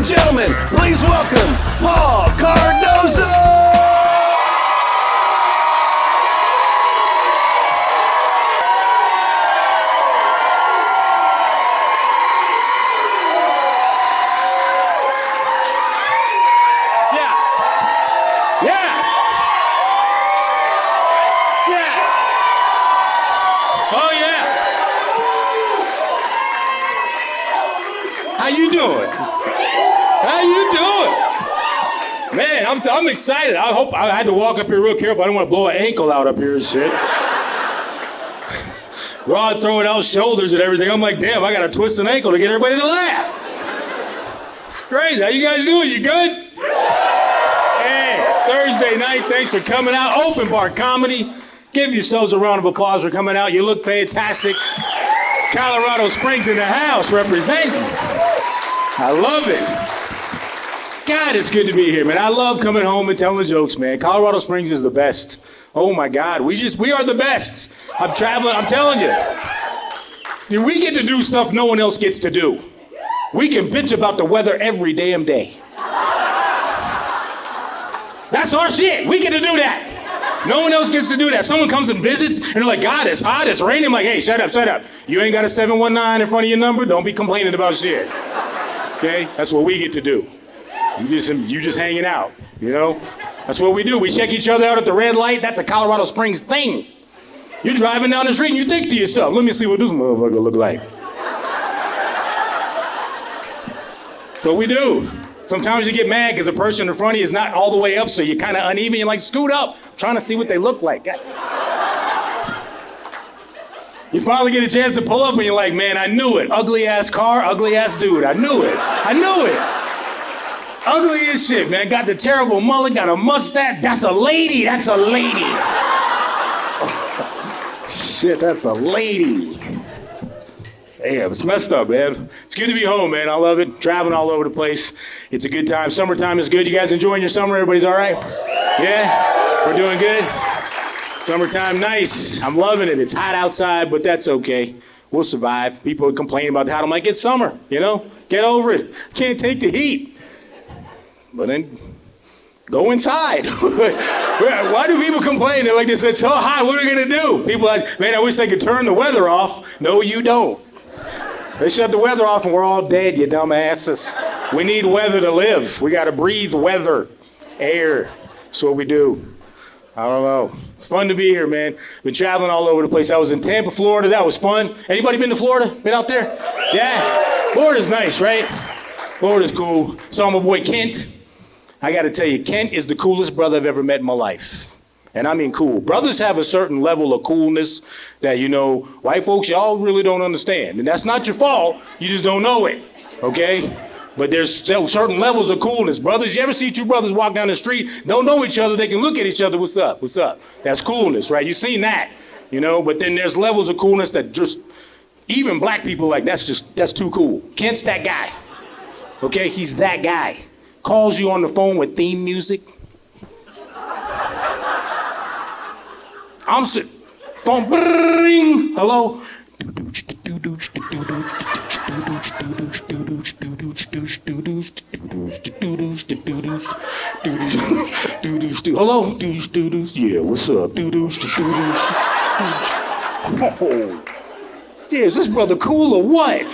and gentlemen, please welcome Paul Cardozo! How you doing? How you doing? Man, I'm excited. I had to walk up here real careful. I don't want to blow an ankle out up here and shit. We're all throwing out shoulders and everything. I'm like, damn, I got to twist an ankle to get everybody to laugh. It's crazy. How you guys doing? You good? Hey, Thursday night, thanks for coming out. Open bar comedy. Give yourselves a round of applause for coming out. You look fantastic. Colorado Springs in the house representing. I love it. God, it's good to be here, man. I love coming home and telling jokes, man. Colorado Springs is the best. Oh my God, we are the best. I'm traveling, I'm telling you. We get to do stuff no one else gets to do. We can bitch about the weather every damn day. That's our shit. We get to do that. No one else gets to do that. Someone comes and visits, and they're like, God, it's hot, it's raining. I'm like, hey, shut up. You ain't got a 719 in front of your number? Don't be complaining about shit. Okay? That's what we get to do. You just hanging out, you know? That's what we do. We check each other out at the red light. That's a Colorado Springs thing. You're driving down the street and you think to yourself, let me see what this motherfucker look like. That's what we do. Sometimes you get mad because the person in front of you is not all the way up, so you're kind of uneven. You're like, scoot up. I'm trying to see what they look like. You finally get a chance to pull up and you're like, man, I knew it. Ugly ass car, ugly ass dude. I knew it. Ugly as shit, man. Got the terrible mullet, got a mustache. That's a lady. Shit, that's a lady. Damn, it's messed up, man. It's good to be home, man. I love it. Traveling all over the place. It's a good time. Summertime is good. You guys enjoying your summer? Everybody's all right? Yeah? We're doing good? Summertime, nice. I'm loving it. It's hot outside, but that's okay. We'll survive. People complain about the hot. I'm like, it's summer, you know? Get over it. Can't take the heat. But then go inside. Why do people complain? They're like, it's so hot, what are we gonna do? People ask, man, I wish they could turn the weather off. No, you don't. They shut the weather off and we're all dead, you dumbasses. We need weather to live. We gotta breathe weather, air. That's what we do. I don't know. It's fun to be here, man. Been traveling all over the place. I was in Tampa, Florida. That was fun. Anybody been to Florida? Been out there? Yeah? Florida's nice, right? Florida's cool. Saw my boy Kent. I gotta tell you, Kent is the coolest brother I've ever met in my life. And I mean cool. Brothers have a certain level of coolness that, you know, white folks, y'all really don't understand. And that's not your fault. You just don't know it, okay? But there's still certain levels of coolness. Brothers, you ever see two brothers walk down the street, don't know each other, they can look at each other, what's up, what's up? That's coolness, right? You've seen that, you know? But then there's levels of coolness that just, even black people like, that's too cool. Kent's that guy, okay? He's that guy. Calls you on the phone with theme music. I'm sitting, phone, bring, hello? Hello? Yeah, what's up? Oh, yeah, is this brother cool or what?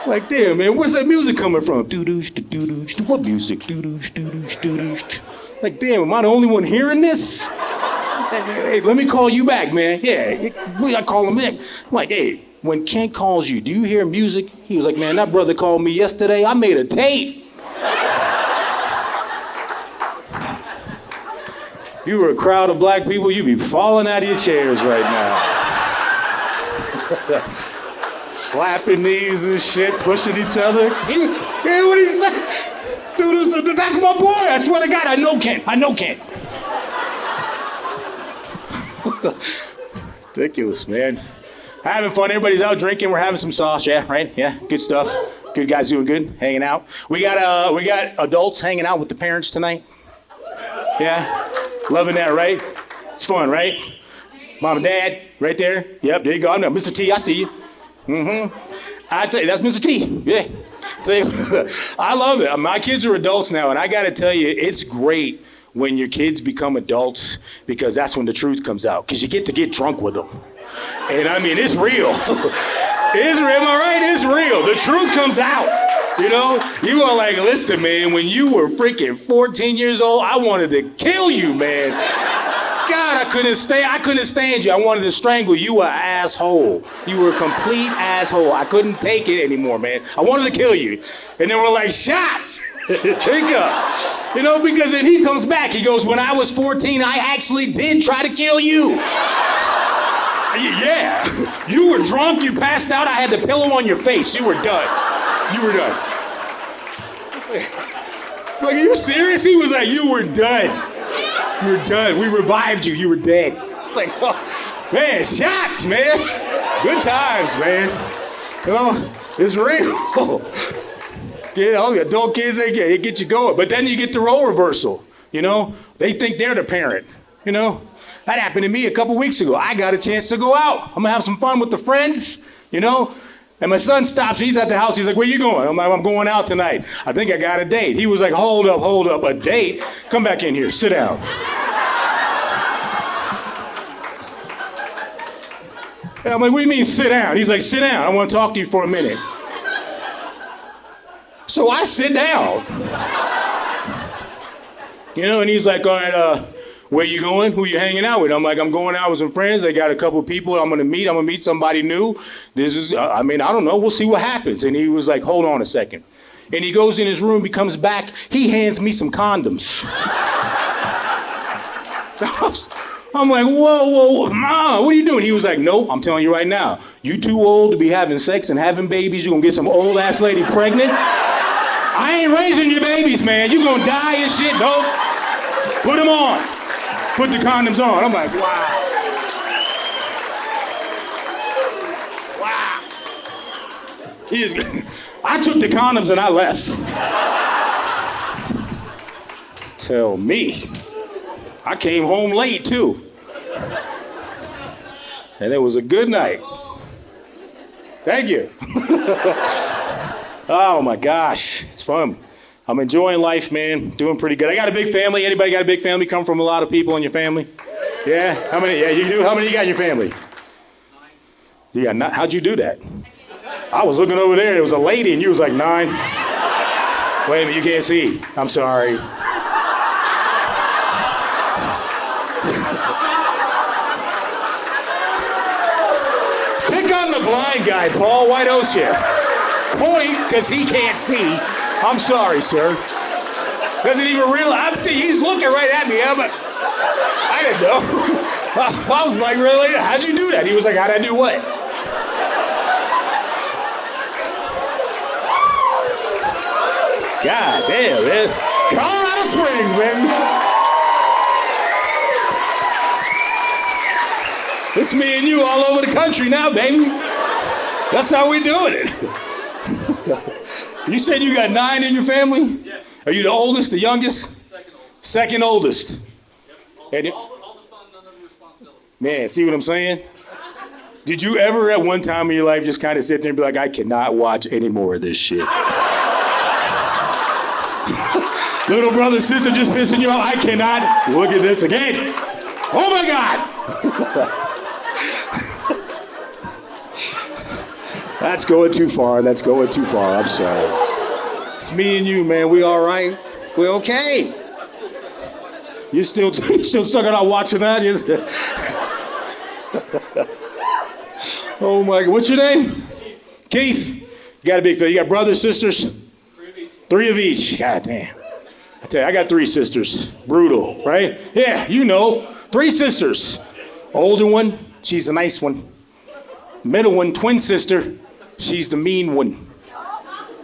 Like, damn, man, where's that music coming from? What music? Like, damn, am I the only one hearing this? Hey, let me call you back, man. Yeah, I call him back. I'm like, hey, when Kent calls you, do you hear music? He was like, man, that brother called me yesterday. I made a tape. If you were a crowd of black people, you'd be falling out of your chairs right now. Slapping knees and shit, pushing each other. Hey, what he say? Dude, that's my boy. I swear to God, I know Kent. Ridiculous, man. Having fun. Everybody's out drinking. We're having some sauce. Yeah, right? Yeah, good stuff. Good guys doing good, hanging out. We got adults hanging out with the parents tonight. Yeah, loving that, right? It's fun, right? Mom and Dad, right there. Yep, there you go. I know, Mr. T, I see you. I tell you, that's Mr. T. Yeah. I love it. My kids are adults now, and I got to tell you, it's great when your kids become adults because that's when the truth comes out. Because you get drunk with them. And I mean, it's real. It's real, am I right? It's real. The truth comes out. You know, you are like, listen, man, when you were freaking 14 years old, I wanted to kill you, man. God, I couldn't stand you. I wanted to strangle you. You were an asshole. You were a complete asshole. I couldn't take it anymore, man. I wanted to kill you. And then we're like, shots. Drink up. You know, because then he comes back. He goes, when I was 14, I actually did try to kill you. Yeah. You were drunk. You passed out. I had the pillow on your face. You were done. You were done. Like, are you serious? He was like, you were done. You were done. We revived you. You were dead. It's like, oh, man, shots, man. Good times, man. You know, it's real. You know, adult kids, they get you going. But then you get the role reversal. You know, they think they're the parent. You know, that happened to me a couple weeks ago. I got a chance to go out. I'm gonna have some fun with the friends. You know. And my son stops me. He's at the house. He's like, where you going? I'm like, I'm going out tonight. I think I got a date. He was like, hold up, a date? Come back in here, sit down. And I'm like, what do you mean sit down? He's like, sit down. I want to talk to you for a minute. So I sit down. You know, and he's like, all right, where you going? Who you hanging out with? I'm like, I'm going out with some friends. I got a couple people I'm gonna meet somebody new. This is, I don't know, we'll see what happens. And he was like, hold on a second. And he goes in his room, he comes back, he hands me some condoms. I'm like, whoa, Ma, what are you doing? He was like, nope, I'm telling you right now, you too old to be having sex and having babies. You're gonna get some old ass lady pregnant. I ain't raising your babies, man. You gonna die and shit. Nope. Put them on. Put the condoms on. I'm like, wow. Wow. I took the condoms and I left. Tell me. I came home late too. And it was a good night. Thank you. Oh my gosh, it's fun. I'm enjoying life, man. Doing pretty good. I got a big family. Anybody got a big family? Come from a lot of people in your family? Yeah? How many? Yeah, you do? How many you got in your family? 9. You got 9? How'd you do that? I was looking over there. There was a lady, and you was like 9. Wait a minute, you can't see. I'm sorry. Pick on the blind guy, Paul. Why don't you? Point, because he can't see. I'm sorry, sir. Doesn't even realize. He's looking right at me. I didn't know. I was like, really? How'd you do that? He was like, how'd I do what? God damn, man. Colorado Springs, baby. It's me and you all over the country now, baby. That's how we doing it. You said you got 9 in your family? Yeah. Are you the oldest, the youngest? Second oldest. Yep. All the fun, none of the responsibility. Man, see what I'm saying? Did you ever at one time in your life just kind of sit there and be like, I cannot watch any more of this shit? Little brother, sister just pissing you off. I cannot look at this again. Oh my God. That's going too far. That's going too far. I'm sorry. It's me and you, man. We all right? We okay? You still sucking out watching that? Oh my God. What's your name? Keith. You got a big family. You got brothers, sisters? 3 of each. God damn. I tell you, I got 3 sisters. Brutal, right? Yeah, you know. 3 sisters. Older one, she's a nice one. Middle one, twin sister. She's the mean one.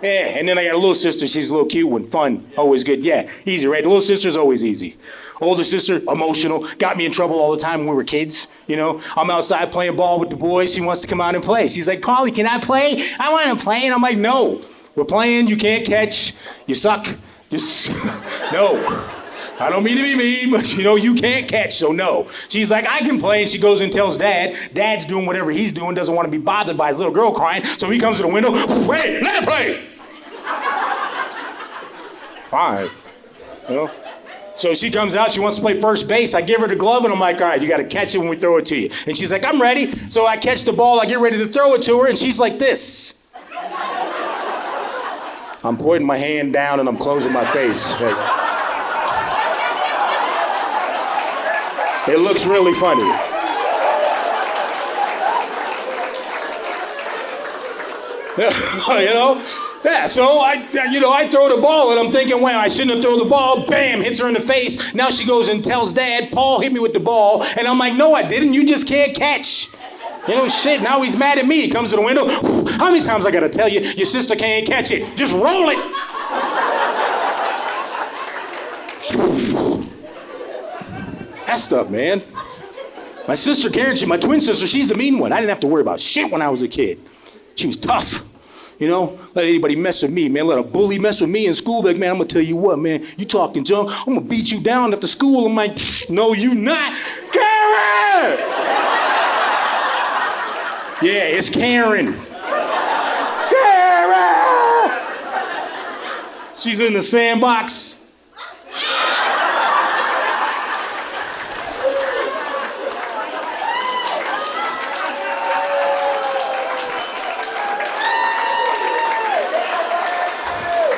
Yeah, and then I got a little sister. She's a little cute one. Fun. Always good. Yeah, easy, right? The little sister's always easy. Older sister, emotional. Got me in trouble all the time when we were kids. You know, I'm outside playing ball with the boys. She wants to come out and play. She's like, Paulie, can I play? I want to play. And I'm like, no. We're playing. You can't catch. You suck. Just, no. I don't mean to be mean, but you know, you can't catch, so no. She's like, I can play, and she goes and tells Dad. Dad's doing whatever he's doing, doesn't want to be bothered by his little girl crying, so he comes to the window, hey, let her play. fine, you know? So she comes out, she wants to play first base. I give her the glove, and I'm like, all right, you got to catch it when we throw it to you. And she's like, I'm ready. So I catch the ball, I get ready to throw it to her, and she's like this. I'm putting my hand down, and I'm closing my face. Like, it looks really funny. You know? Yeah, so I throw the ball, and I'm thinking, wow, I shouldn't have thrown the ball. Bam, hits her in the face. Now she goes and tells Dad, Paul hit me with the ball. And I'm like, no, I didn't. You just can't catch. You know, shit, now he's mad at me. He comes to the window. How many times I gotta tell you, your sister can't catch it? Just roll it. Messed up, man. My sister Karen, my twin sister, she's the mean one. I didn't have to worry about shit when I was a kid. She was tough. You know, let anybody mess with me, man. Let a bully mess with me in school. Like, man, I'm gonna tell you what, man. You talking junk, I'm gonna beat you down after school. I'm like, no, you not. Karen! Yeah, it's Karen. Karen! She's in the sandbox.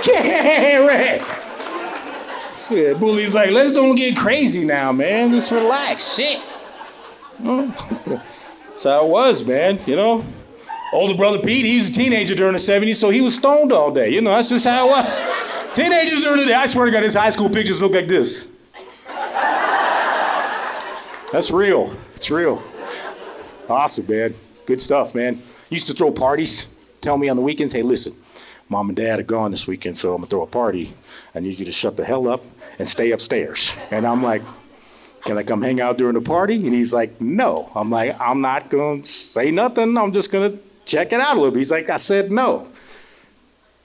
Karen! Shit, bully's like, let's don't get crazy now, man. Just relax, shit. That's how it was, man, you know? Older brother Pete, he was a teenager during the 70s, so he was stoned all day. You know, that's just how it was. Teenagers during the day, I swear to God, his high school pictures look like this. That's real. It's real. Awesome, man. Good stuff, man. Used to throw parties. Tell me on the weekends, hey, listen, Mom and Dad are gone this weekend, so I'm gonna throw a party. I need you to shut the hell up and stay upstairs. And I'm like, can I come hang out during the party? And he's like, no. I'm like, I'm not gonna say nothing. I'm just gonna check it out a little bit. He's like, I said no.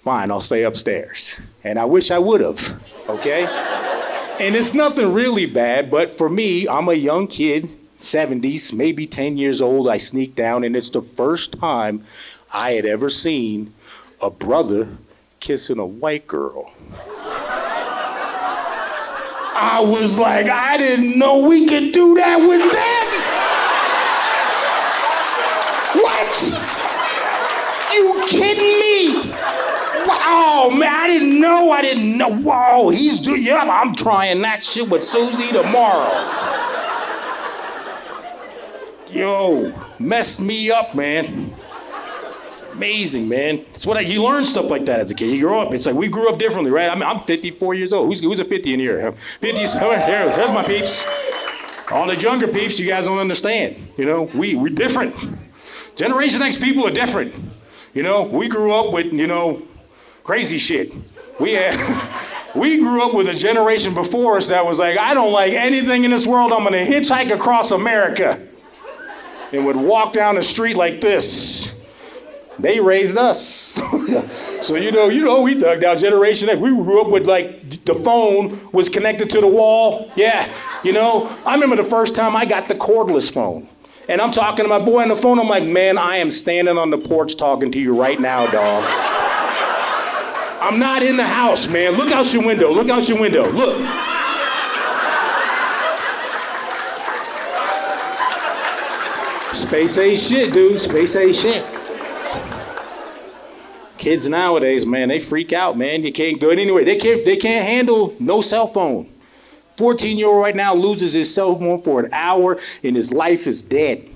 Fine, I'll stay upstairs. And I wish I would have, okay? And it's nothing really bad, but for me, I'm a young kid, 70s, maybe 10 years old. I sneak down, and it's the first time I had ever seen a brother kissing a white girl. I was like, I didn't know we could do that with them. What? You kidding me? Wow, man, I didn't know. Whoa, he's doing, yeah, I'm trying that shit with Susie tomorrow. Yo, messed me up, man. Amazing, man. It's what you learn stuff like that as a kid. You grow up. It's like we grew up differently, right? I mean, I'm 54 years old. Who's a 50 in here? 50s. There's my peeps. All the younger peeps, you guys don't understand. You know, we're different. Generation X people are different. You know, we grew up with, you know, crazy shit. We grew up with a generation before us that was like, I don't like anything in this world. I'm gonna hitchhike across America, and would walk down the street like this. They raised us. So, you know, we dug down Generation X. We grew up with, like, the phone was connected to the wall. Yeah, you know. I remember the first time I got the cordless phone. And I'm talking to my boy on the phone. I'm like, man, I am standing on the porch talking to you right now, dog. I'm not in the house, man. Look out your window. Look out your window. Look. Space age shit, dude. Space age shit. Kids nowadays, man, they freak out, man. You can't go anywhere. They can't handle no cell phone. 14-year-old right now loses his cell phone for an hour and his life is dead.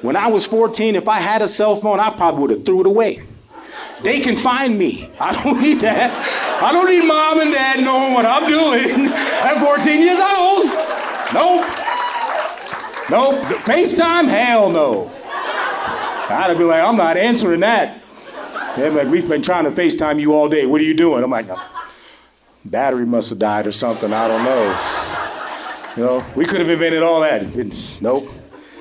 When I was 14, if I had a cell phone, I probably would have threw it away. They can find me. I don't need that. I don't need mom and dad knowing what I'm doing at 14 years old. Nope. FaceTime? Hell no. I'd be like, I'm not answering that. They're like, we've been trying to FaceTime you all day. What are you doing? I'm like, battery must have died or something. I don't know. You know, we could have invented all that. Nope.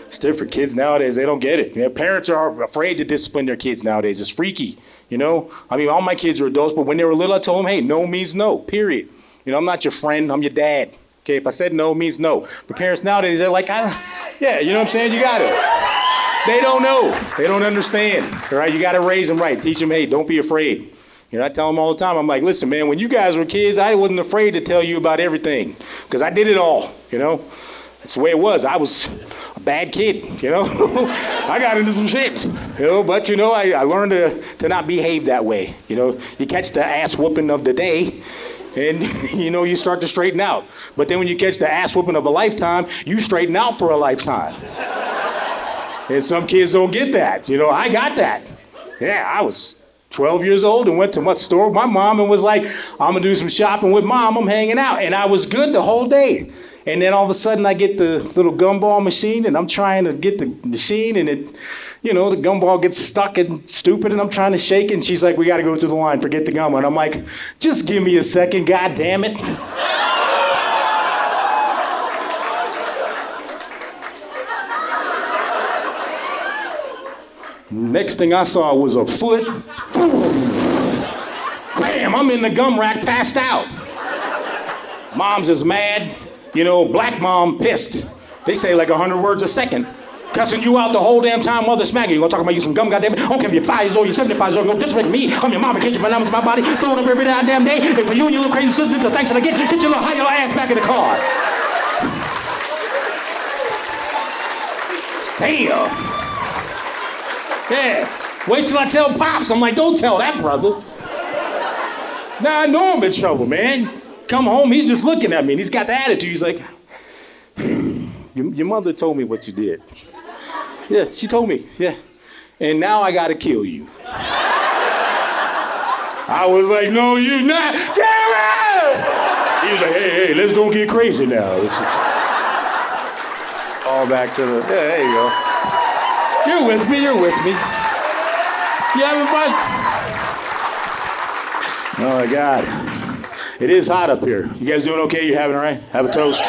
It's different. Kids nowadays, they don't get it. You know, parents are afraid to discipline their kids nowadays. It's freaky. You know, I mean, all my kids are adults, but when they were little, I told them, hey, no means no, period. You know, I'm not your friend, I'm your dad. Okay, if I said no, it means no. But parents nowadays, they're like, yeah, you know what I'm saying? You got it. They don't know. They don't understand. All right, you got to raise them right. Teach them, hey, don't be afraid. You know, I tell them all the time, I'm like, listen, man, when you guys were kids, I wasn't afraid to tell you about everything because I did it all, you know. That's the way it was. I was a bad kid, you know. I got into some shit, you know, but, you know, I learned to not behave that way. You know, you catch the ass whooping of the day and, you know, you start to straighten out. But then when you catch the ass whooping of a lifetime, you straighten out for a lifetime. And some kids don't get that. You know, I got that. Yeah, I was 12 years old and went to my store with my mom and was like, I'm gonna do some shopping with mom, I'm hanging out. And I was good the whole day. And then all of a sudden I get the little gumball machine and I'm trying to get the machine and it, you know, the gumball gets stuck and stupid and I'm trying to shake it and she's like, we gotta go to the line, forget the gum. And I'm like, just give me a second, God damn it. Next thing I saw was a foot. Bam, I'm in the gum rack, passed out. Mom's is mad. You know, black mom pissed. They say like 100 words a second. Cussing you out the whole damn time, mother smacking you. Gonna talk about you some gum, goddamn it. I don't care if you're 5 years old, you're 75 years old, don't disrespect me. I'm your mama, can't you pronounce my body? Throw it up every damn day. And for you and your little crazy sister, the thanks that I get your little high your ass back in the car. Damn. Yeah. Wait till I tell Pops. I'm like, don't tell that brother. Now I know I'm in trouble, man. Come home, he's just looking at me and he's got the attitude. He's like, your mother told me what you did. Yeah, she told me, yeah. And now I gotta kill you. I was like, no, you're not. Gary! He was like, hey, let's don't get crazy now. All back to the, yeah, there you go. You're with me. You having fun? Oh my God. It is hot up here. You guys doing okay? You having all right? Have a toast.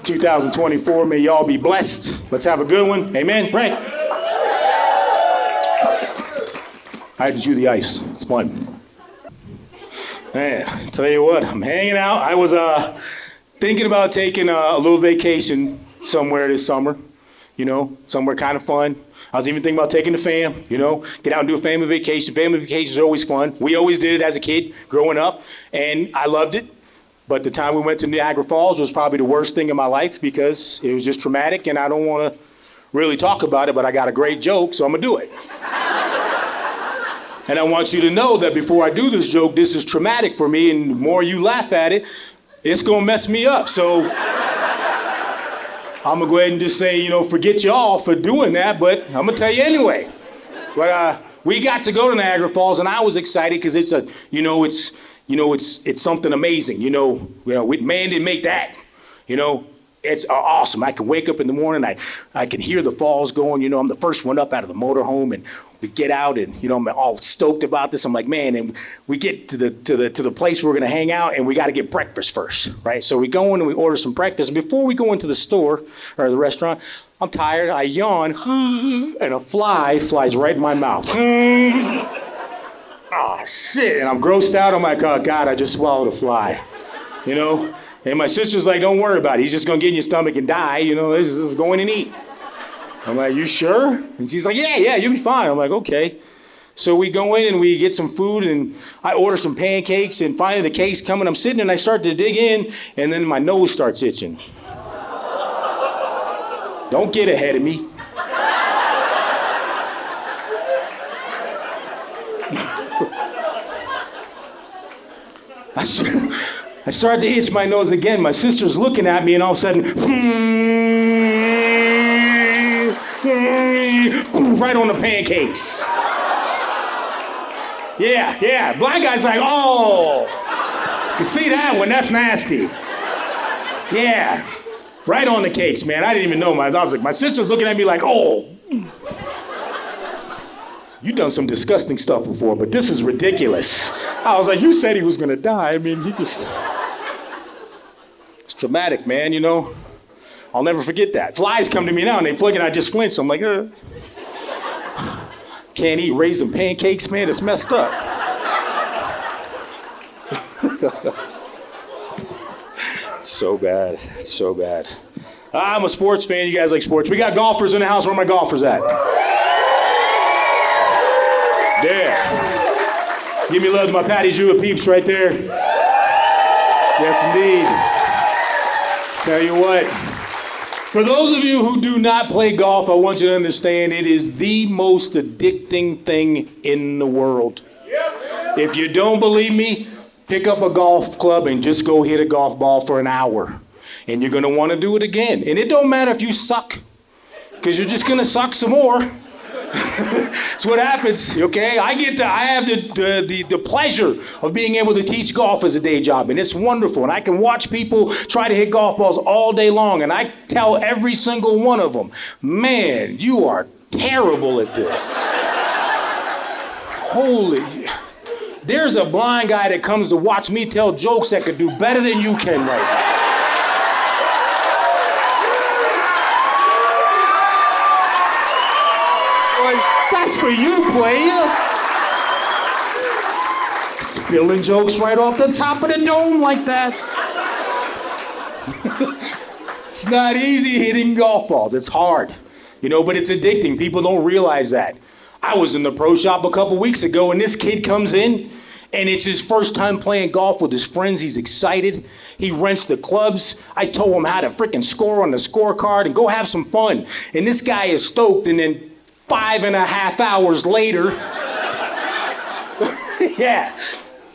2024, may y'all be blessed. Let's have a good one. Amen. Right. I had to chew the ice. It's fun. Man, tell you what, I'm hanging out. I was thinking about taking a little vacation somewhere this summer. You know, somewhere kind of fun. I was even thinking about taking the fam, you know, get out and do a family vacation. Family vacations are always fun. We always did it as a kid growing up, and I loved it. But the time we went to Niagara Falls was probably the worst thing in my life because it was just traumatic, and I don't want to really talk about it, but I got a great joke, so I'm going to do it. And I want you to know that before I do this joke, this is traumatic for me, and the more you laugh at it, it's going to mess me up. So I'm going to go ahead and just say, you know, forget y'all for doing that, but I'm going to tell you anyway. But we got to go to Niagara Falls, and I was excited because it's something amazing. You know, man didn't make that. You know, it's awesome. I can wake up in the morning, I can hear the falls going. You know, I'm the first one up out of the motorhome, and we get out, and you know, I'm all stoked about this. I'm like, man, and we get to the place where we're gonna hang out, and we got to get breakfast first, right? So we go in and we order some breakfast. And before we go into the store or the restaurant, I'm tired. I yawn, and a fly flies right in my mouth. Oh, shit. And I'm grossed out. I'm like, oh, God, I just swallowed a fly. You know? And my sister's like, don't worry about it. He's just going to get in your stomach and die. You know, just go in and eat. I'm like, you sure? And she's like, yeah, you'll be fine. I'm like, okay. So we go in and we get some food, and I order some pancakes, and finally the cake's coming. I'm sitting and I start to dig in, and then my nose starts itching. Don't get ahead of me. I started to itch my nose again. My sister's looking at me, and all of a sudden, right on the pancakes. Yeah. Blind guy's like, oh, you see that one? That's nasty. Yeah, right on the cakes, man. I didn't even know. I was like, my sister's looking at me like, oh. You've done some disgusting stuff before, but this is ridiculous. I was like, you said he was gonna die. I mean, it's traumatic, man, you know? I'll never forget that. Flies come to me now and they flick and I just flinch. I'm like, Can't eat raisin pancakes, man, it's messed up. So bad, it's so bad. I'm a sports fan, you guys like sports. We got golfers in the house, where are my golfers at? Yeah. Give me love to my Patty Drew peeps right there. Yes, indeed. Tell you what, for those of you who do not play golf, I want you to understand it is the most addicting thing in the world. If you don't believe me, pick up a golf club and just go hit a golf ball for an hour. And you're gonna wanna do it again. And it don't matter if you suck, because you're just gonna suck some more. That's what happens, okay? I have the pleasure of being able to teach golf as a day job, and it's wonderful. And I can watch people try to hit golf balls all day long, and I tell every single one of them, man, you are terrible at this. Holy, there's a blind guy that comes to watch me tell jokes that could do better than you can right now. That's for you, player. Spilling jokes right off the top of the dome like that. It's not easy hitting golf balls. It's hard, but it's addicting. People don't realize that. I was in the pro shop a couple weeks ago, and this kid comes in, and it's his first time playing golf with his friends. He's excited. He rents the clubs. I told him how to freaking score on the scorecard and go have some fun. And this guy is stoked, and then 5.5 hours later, yeah,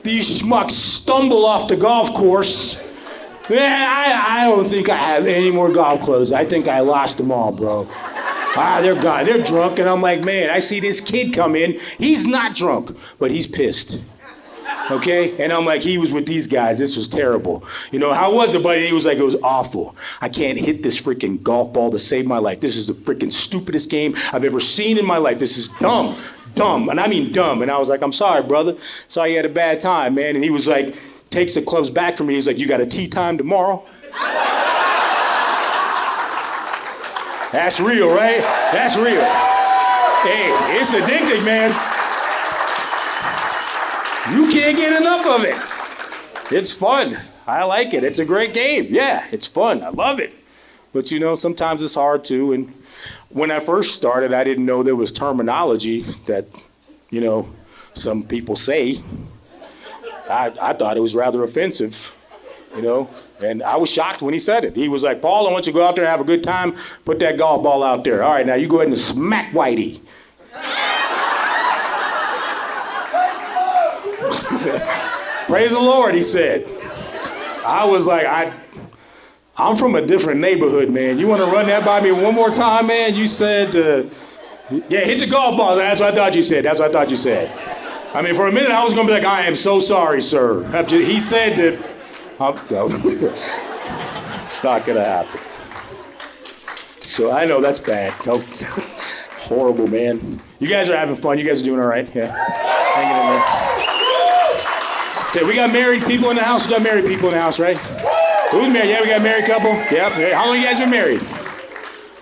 these schmucks stumble off the golf course. Man, I don't think I have any more golf clothes. I think I lost them all, bro. They're gone. They're drunk, and I'm like, man, I see this kid come in. He's not drunk, but he's pissed. Okay? And I'm like, he was with these guys. This was terrible. How was it, buddy? He was like, it was awful. I can't hit this freaking golf ball to save my life. This is the freaking stupidest game I've ever seen in my life. This is dumb. Dumb. And I mean dumb. And I was like, I'm sorry, brother. Sorry you had a bad time, man. And he was like, takes the clubs back from me. He's like, you got a tee time tomorrow? That's real, right? That's real. Hey, it's addicting, man. You can't get enough of it. It's fun. I like it. It's a great game. Yeah, it's fun. I love it. But sometimes it's hard too. And when I first started, I didn't know there was terminology that, some people say. I thought it was rather offensive, and I was shocked when he said it. He was like, Paul, I want you to go out there and have a good time. Put that golf ball out there. All right, now you go ahead and smack Whitey. Praise the Lord, he said. I was like, I'm from a different neighborhood, man. You want to run that by me one more time, man? You said, yeah, hit the golf ball. That's what I thought you said. That's what I thought you said. I mean, for a minute, I was going to be like, I am so sorry, sir. He said that. It's not going to happen. So I know that's bad. Horrible, man. You guys are having fun. You guys are doing all right. Yeah. Hanging in there. Okay, we got married people in the house. We got married people in the house, right? Who's married? Yeah, we got a married couple. Yep. How long you guys been married?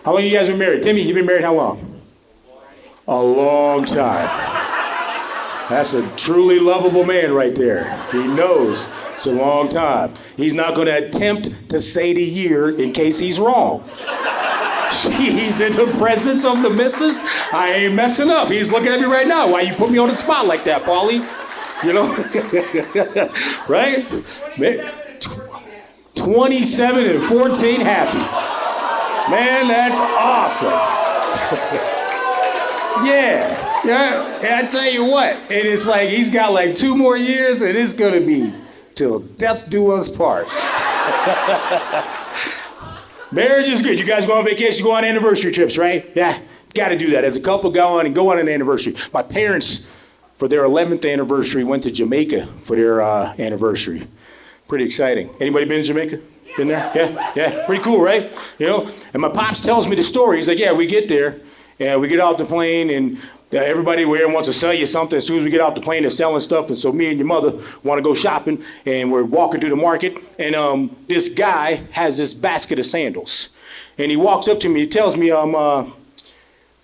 How long you guys been married? Timmy, you been married how long? A long time. That's a truly lovable man right there. He knows it's a long time. He's not going to attempt to say the year in case he's wrong. He's in the presence of the missus. I ain't messing up. He's looking at me right now. Why you put me on the spot like that, Paulie? Right? 27 and 14 happy. Man, that's awesome. Yeah. And I tell you what, and it's like he's got like 2 more years, and it's gonna be till death do us part. Marriage is good. You guys go on vacation, go on anniversary trips, right? Yeah, got to do that. As a couple, go on an anniversary. My parents, for their 11th anniversary, went to Jamaica for their anniversary. Pretty exciting. Anybody been to Jamaica? Been there? Yeah. Pretty cool, right? And my pops tells me the story. He's like, yeah, we get there, and we get off the plane, and everybody there wants to sell you something. As soon as we get off the plane, they're selling stuff. And so me and your mother want to go shopping, and we're walking through the market, and this guy has this basket of sandals. And he walks up to me, he tells me,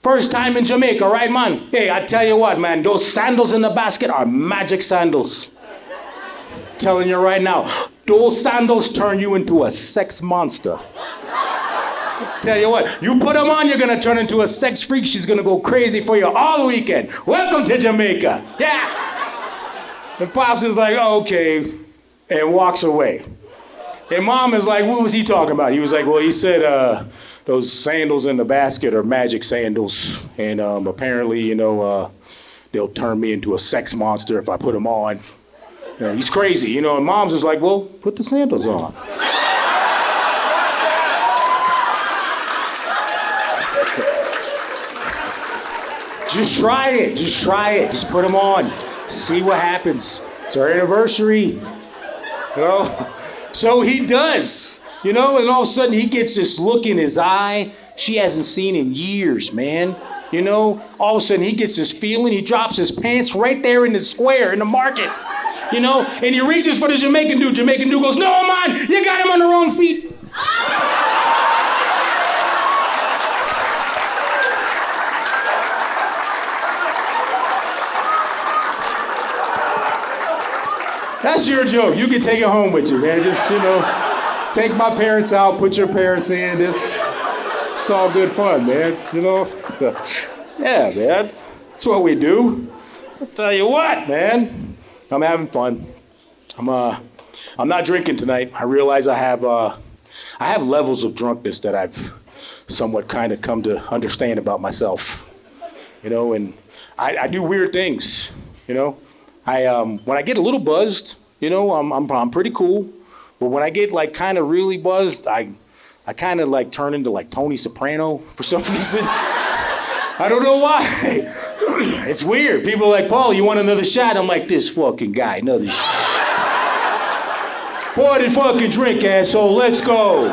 first time in Jamaica, right, man? Hey, I tell you what, man, those sandals in the basket are magic sandals. Telling you right now, those sandals turn you into a sex monster. Tell you what, you put them on, you're gonna turn into a sex freak. She's gonna go crazy for you all weekend. Welcome to Jamaica. Yeah. And Pops is like, oh, okay, and walks away. And Mom is like, what was he talking about? He was like, well, he said those sandals in the basket are magic sandals. And apparently, they'll turn me into a sex monster if I put them on. He's crazy, and Mom's is like, well, put the sandals on. Just try it. Just put them on. See what happens. It's our anniversary. So he does, and all of a sudden he gets this look in his eye she hasn't seen in years, man. All of a sudden he gets this feeling, he drops his pants right there in the square, in the market, and he reaches for the Jamaican dude. Jamaican dude goes, no, man, you got him on the wrong feet. That's your joke. You can take it home with you, man. Just, take my parents out, put your parents in. It's all good fun, man. Yeah, man. That's what we do. I'll tell you what, man. I'm having fun. I'm not drinking tonight. I realize I have levels of drunkenness that I've somewhat kind of come to understand about myself. And I do weird things, when I get a little buzzed, I'm pretty cool. But when I get like kind of really buzzed, I kind of like turn into like Tony Soprano for some reason. I don't know why. It's weird. People are like, Paul, you want another shot? I'm like, this fucking guy, another shot. Pour the fucking drink, asshole. Let's go.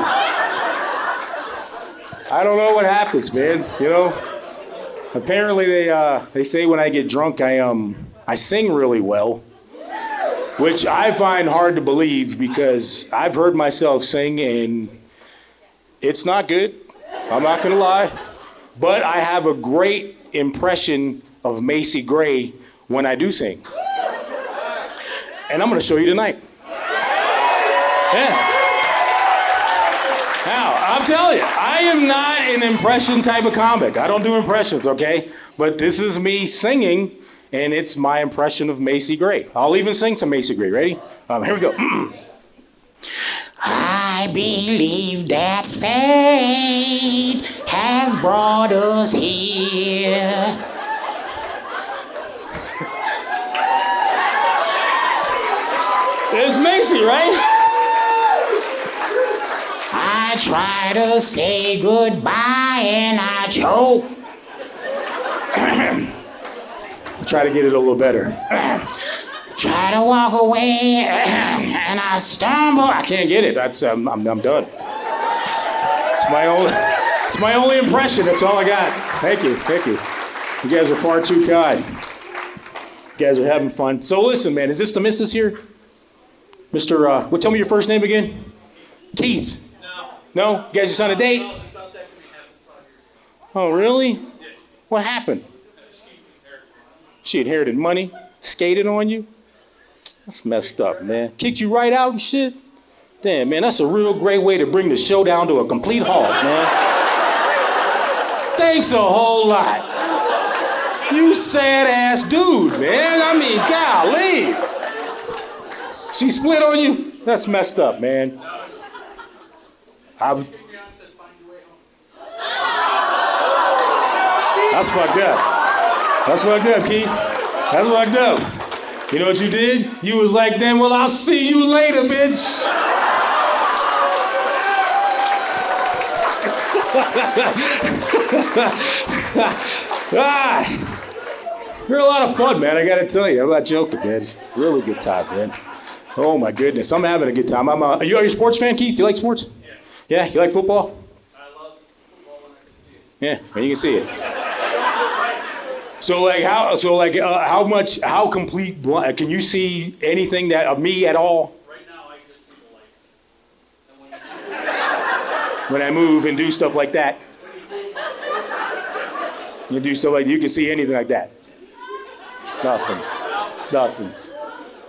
I don't know what happens, man. Apparently they say when I get drunk, I sing really well, which I find hard to believe because I've heard myself sing and it's not good. I'm not gonna lie. But I have a great impression of Macy Gray when I do sing. And I'm gonna show you tonight. Yeah. Now, I'm telling you, I am not an impression type of comic. I don't do impressions, okay? But this is me singing. And it's my impression of Macy Gray. I'll even sing some Macy Gray. Ready? Here we go. I believe that fate has brought us here. It's Macy, right? I try to say goodbye and I choke. Try to get it a little better. Try to walk away and I stumble. I can't get it. That's I'm done. It's my only impression. That's all I got. Thank you. You guys are far too kind. You guys are having fun. So listen, man, is this the missus here? Mr. Tell me your first name again. Keith. No. You guys just on a date? Oh, really? What happened? She inherited money, skated on you. That's messed up, man. Kicked you right out and shit. Damn, man, that's a real great way to bring the show down to a complete halt, man. Thanks a whole lot. You sad ass dude, man. I mean, golly. She split on you? That's messed up, man. That's fucked up. That's fucked up, Keith. That's fucked up. You know what you did? You was like, then, well, I'll see you later, bitch. You're a lot of fun, man. I gotta tell you. I'm not joking, man. Really good time, man. Oh my goodness, I'm having a good time. Are you a sports fan, Keith? You like sports? Yeah. Yeah, you like football? I love football when I can see it. Yeah, when you can see it. How complete can you see anything that of me at all? Right now, I just see the lights. And When I move and do stuff like that. You do stuff like you can see anything like that. Nothing.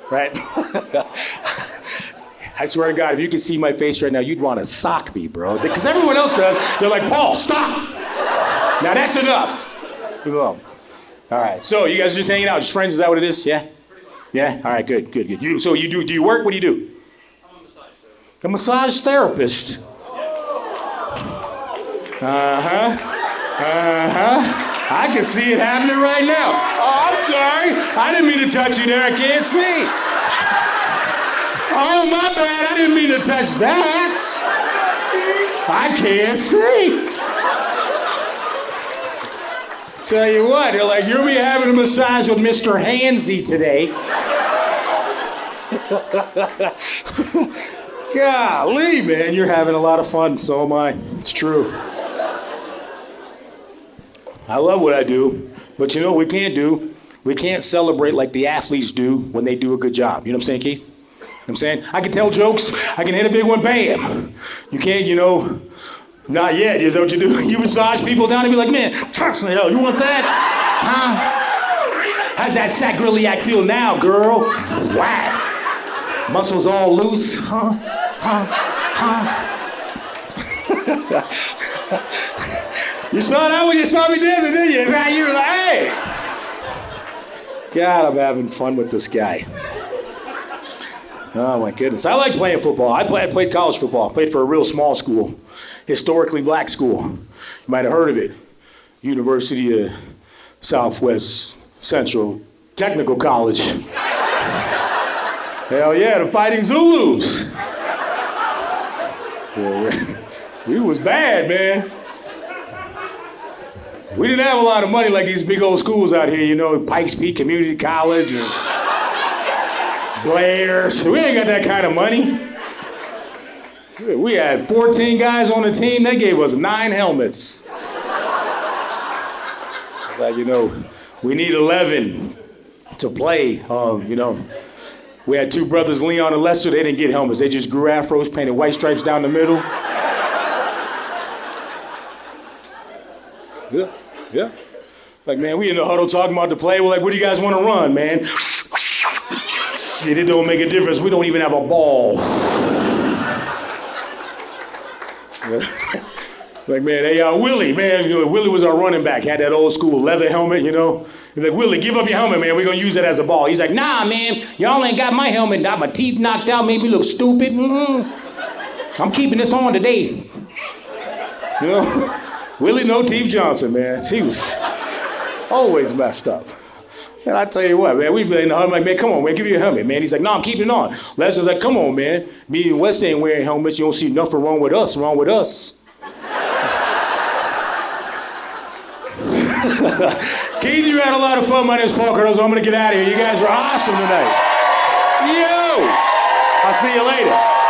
Right? I swear to God, if you could see my face right now, you'd want to sock me, bro. Because everyone else does. They're like, Paul, stop. Now that's enough. All right. So you guys are just hanging out, just friends? Is that what it is? Yeah? Yeah? All right, good. You, so you do you work? What do you do? I'm a massage therapist. A massage therapist. I can see it happening right now. Oh, I'm sorry. I didn't mean to touch you there. I can't see. Oh, my bad. I didn't mean to touch that. I can't see. Tell you what, they're like, you'll be having a massage with Mr. Hansy today. Golly, man, you're having a lot of fun. So am I. It's true. I love what I do, but you know what we can't do? We can't celebrate like the athletes do when they do a good job. You know what I'm saying, Keith? You know what I'm saying? I can tell jokes. I can hit a big one, bam. You can't, not yet. Is that what you do? You massage people down and be like, man, trust me, you want that? Huh? How's that sacroiliac feel now, girl? Flat. Muscles all loose. Huh? You saw that when you saw me dancing, didn't you? You were like, hey. God, I'm having fun with this guy. Oh, my goodness. I like playing football. I played college football. I played for a real small school, historically black school. You might have heard of it. University of Southwest Central Technical College. Hell yeah, the Fighting Zulus. We was bad, man. We didn't have a lot of money like these big old schools out here, Pikes Peak Community College and Blair. So we ain't got that kind of money. We had 14 guys on the team. They gave us 9 helmets. Like, we need 11 to play. We had 2 brothers, Leon and Lester. They didn't get helmets. They just grew afros, painted white stripes down the middle. Yeah. Like, man, we in the huddle talking about the play. We're like, what do you guys want to run, man? Shit, it don't make a difference. We don't even have a ball. Like, man, hey, Willie, man. Willie was our running back. Had that old school leather helmet, He's like, Willie, give up your helmet, man. We're going to use it as a ball. He's like, nah, man. Y'all ain't got my helmet. Got my teeth knocked out. Made me look stupid. I'm keeping this on today. Willie No Teeth Johnson, man. He was always messed up. And I tell you what, man, we been in the helmet. Like, man, come on, man, give me your helmet, man. He's like, no, I'm keeping it on. Lester's like, come on, man. Me and West ain't wearing helmets. You don't see nothing wrong with us. Keith, you had a lot of fun. My name's Paul Cardozo. I'm going to get out of here. You guys were awesome tonight. Yo! I'll see you later.